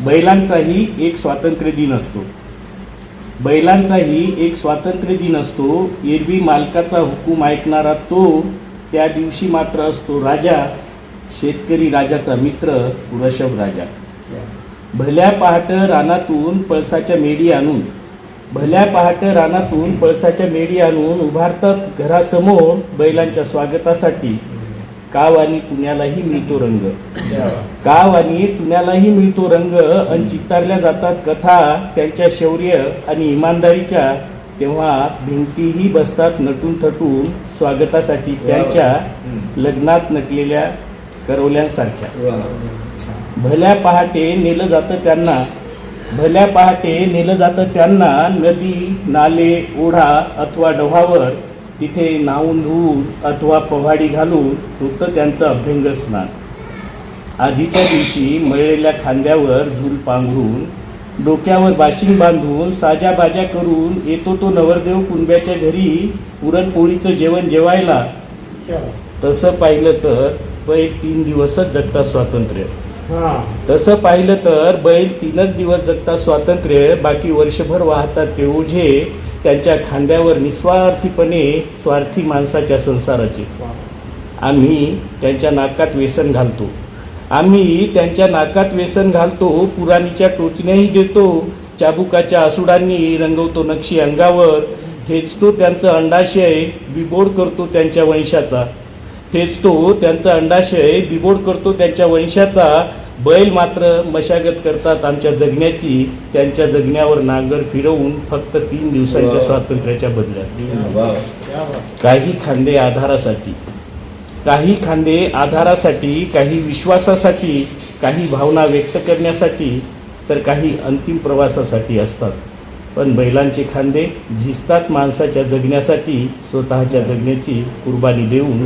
बैलांचाही एक स्वातंत्र्य दिन असतो. बैलांचाही एक स्वातंत्र्य दिन असतो. एरवी मालकाचा हुकूम ऐकणारा तो त्या दिवशी मात्र असतो राजा, शेतकरी राजाचा मित्र वृषभ राजा. भल्या पहाट रानातून पळसाच्या मेढी आणून उभारतात घरासमोर बैलांच्या स्वागतासाठी. काव आणि चुन्यालाही मिळतो रंग आणि चितारल्या जातात कथा त्यांच्या शौर्य आणि इमानदारीच्या. तेव्हा भिंतीही बसतात नटून थटून स्वागतासाठी त्यांच्या लग्नात नटलेल्या करवल्यांसारख्या. भल्या पहाटे नेलं जातं त्यांना नदी, नाले, ओढा अथवा डोहावर. तिथे नाहून धुवून अथवा पव्हाडी घालून होतं त्यांचं अभ्यंग स्नान. आधीच्या दिवशी मळलेल्या खांद्यावर झूल पांघरून, डोक्यावर बाशिंग बांधून, साजा बाजा करून येतो तो नवरदेव कुंब्याच्या घरी पुरणपोळीचं जेवण जेवायला. तसं पाहिलं तर बैल 3 दिवसच जगतात स्वातंत्र्य. बैल 3च दिवस जगतात स्वातंत्र्य. बाकी वर्षभर वाहतात ते ओझे त्यांच्या खांद्यावर निस्वार्थीपणे स्वार्थी माणसाच्या संसाराचे. आम्ही त्यांच्या नाकात व्यसन घालतो. पुराणीच्या टोचण्याही देतो. चाबुकाच्या आसुडांनी रंगवतो नक्षी अंगावर. ठेचतो त्यांचं अंडाशय, बिबोड करतो त्यांच्या वंशाचा. बैल मात्र मशागत करतात आमच्या जगण्याची. त्यांच्या जगण्यावर नांगर फिरवून फक्त 3 दिवसांच्या स्वातंत्र्याच्या बदल्यात. काही खांदे आधारासाठी, काही विश्वासासाठी, काही भावना व्यक्त करण्यासाठी, तर काही अंतिम प्रवासासाठी असतात. पण बैलांचे खांदे झिजतात माणसाच्या जगण्यासाठी. स्वतःच्या जगण्याची कुर्बानी देऊन